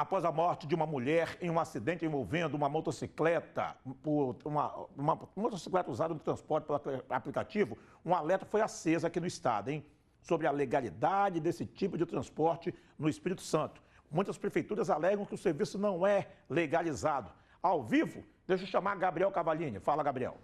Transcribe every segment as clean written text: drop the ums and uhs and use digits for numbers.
Após a morte de uma mulher em um acidente envolvendo uma motocicleta, uma motocicleta usada no transporte pelo aplicativo, um alerta foi aceso aqui no estado, hein? Sobre a legalidade desse tipo de transporte no Espírito Santo. Muitas prefeituras alegam que o serviço não é legalizado. Ao vivo, deixa eu chamar Gabriel Cavalini. Fala, Gabriel.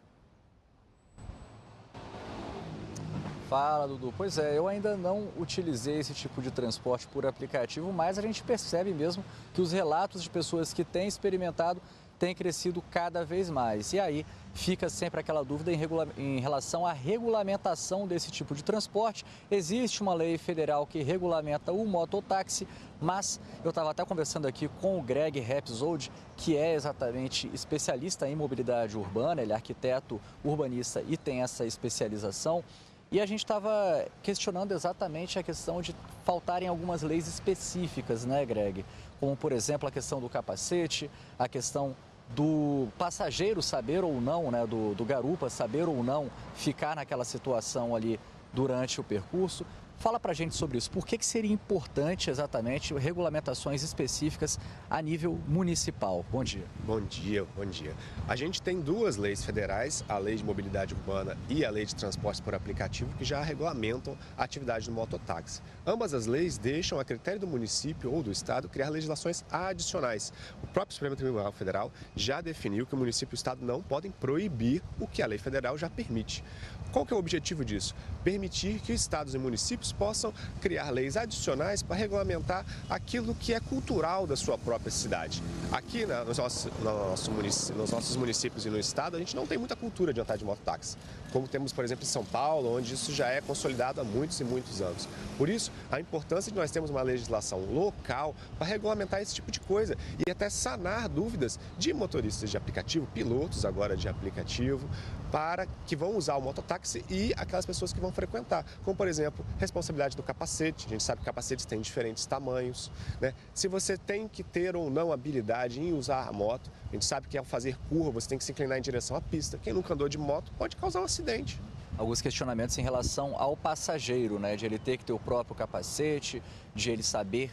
Fala, Dudu. Pois é, eu ainda não utilizei esse tipo de transporte por aplicativo, mas a gente percebe mesmo que os relatos de pessoas que têm experimentado têm crescido cada vez mais. E aí fica sempre aquela dúvida em relação à regulamentação desse tipo de transporte. Existe uma lei federal que regulamenta o mototáxi, mas eu estava até conversando aqui com o Greg Repsold, que é exatamente especialista em mobilidade urbana, ele é arquiteto urbanista e tem essa especialização. E a gente estava questionando exatamente a questão de faltarem algumas leis específicas, né, Greg? Como, por exemplo, a questão do capacete, a questão do passageiro saber ou não, né, do garupa saber ou não ficar naquela situação ali durante o percurso. Fala pra gente sobre isso. Por que seria importante exatamente regulamentações específicas a nível municipal? Bom dia. Bom dia, bom dia. A gente tem duas leis federais, a Lei de Mobilidade Urbana e a Lei de Transportes por Aplicativo, que já regulamentam a atividade do mototáxi. Ambas as leis deixam a critério do município ou do estado criar legislações adicionais. O próprio Supremo Tribunal Federal já definiu que o município e o estado não podem proibir o que a lei federal já permite. Qual que é o objetivo disso? Permitir que estados e municípios possam criar leis adicionais para regulamentar aquilo que é cultural da sua própria cidade. Aqui nos nossos municípios e no estado, a gente não tem muita cultura de andar de mototáxi, como temos, por exemplo, em São Paulo, onde isso já é consolidado há muitos e muitos anos. Por isso, a importância de nós termos uma legislação local para regulamentar esse tipo de coisa e até sanar dúvidas de motoristas de aplicativo, pilotos agora de aplicativo, para que vão usar o mototáxi e aquelas pessoas que vão frequentar, como, por exemplo, responsabilidade do capacete. A gente sabe que capacetes têm diferentes tamanhos, né? Se você tem que ter ou não habilidade em usar a moto, a gente sabe que ao fazer curva você tem que se inclinar em direção à pista. Quem nunca andou de moto pode causar um acidente. Alguns questionamentos em relação ao passageiro, né? De ele ter que ter o próprio capacete, de ele saber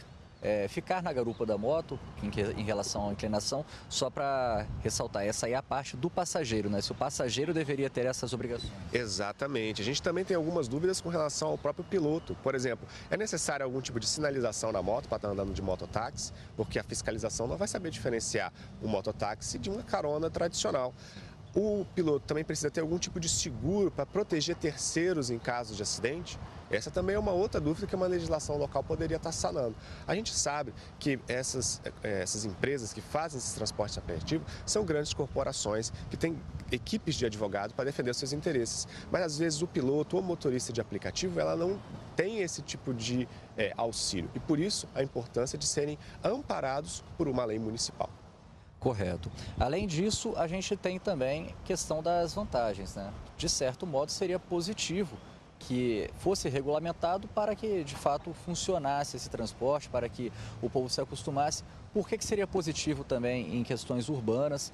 ficar na garupa da moto, em relação à inclinação, só para ressaltar, essa aí é a parte do passageiro, né? Se o passageiro deveria ter essas obrigações. Exatamente. A gente também tem algumas dúvidas com relação ao próprio piloto. Por exemplo, é necessário algum tipo de sinalização na moto para estar andando de mototáxi, porque a fiscalização não vai saber diferenciar um mototáxi de uma carona tradicional. O piloto também precisa ter algum tipo de seguro para proteger terceiros em caso de acidente. Essa também é uma outra dúvida que uma legislação local poderia estar sanando. A gente sabe que essas empresas que fazem esses transportes aplicativos são grandes corporações que têm equipes de advogado para defender seus interesses. Mas às vezes o piloto ou motorista de aplicativo ela não tem esse tipo de auxílio. E por isso a importância de serem amparados por uma lei municipal. Correto. Além disso, a gente tem também questão das vantagens, né? De certo modo, seria positivo que fosse regulamentado para que, de fato, funcionasse esse transporte, para que o povo se acostumasse. Por que seria positivo também em questões urbanas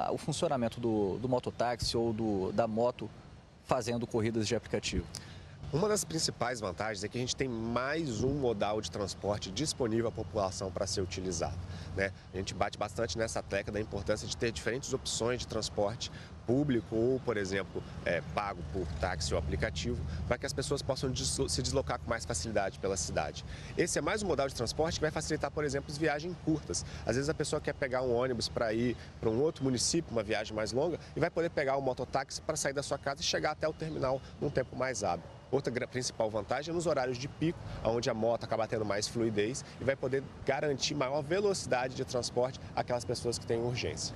o funcionamento do mototáxi ou da moto fazendo corridas de aplicativo? Uma das principais vantagens é que a gente tem mais um modal de transporte disponível à população para ser utilizado, né? A gente bate bastante nessa tecla da importância de ter diferentes opções de transporte público ou, por exemplo, pago por táxi ou aplicativo, para que as pessoas possam se deslocar com mais facilidade pela cidade. Esse é mais um modal de transporte que vai facilitar, por exemplo, as viagens curtas. Às vezes a pessoa quer pegar um ônibus para ir para um outro município, uma viagem mais longa, e vai poder pegar o mototáxi para sair da sua casa e chegar até o terminal num tempo mais hábil. Outra principal vantagem é nos horários de pico, onde a moto acaba tendo mais fluidez e vai poder garantir maior velocidade de transporte àquelas pessoas que têm urgência.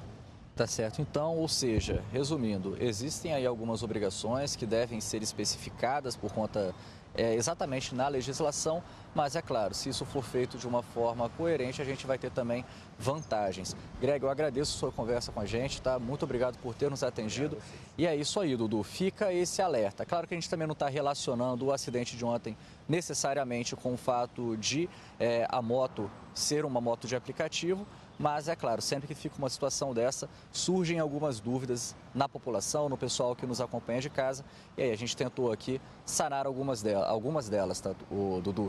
Tá certo. Então, ou seja, resumindo, existem aí algumas obrigações que devem ser especificadas por conta exatamente na legislação, mas é claro, se isso for feito de uma forma coerente, a gente vai ter também vantagens. Greg, eu agradeço a sua conversa com a gente, tá? Muito obrigado por ter nos atendido. E é isso aí, Dudu, fica esse alerta. Claro que a gente também não está relacionando o acidente de ontem necessariamente com o fato de a moto ser uma moto de aplicativo, mas é claro, sempre que fica uma situação dessa, surgem algumas dúvidas na população, no pessoal que nos acompanha de casa, e aí a gente tentou aqui sanar algumas delas, tá, o Dudu?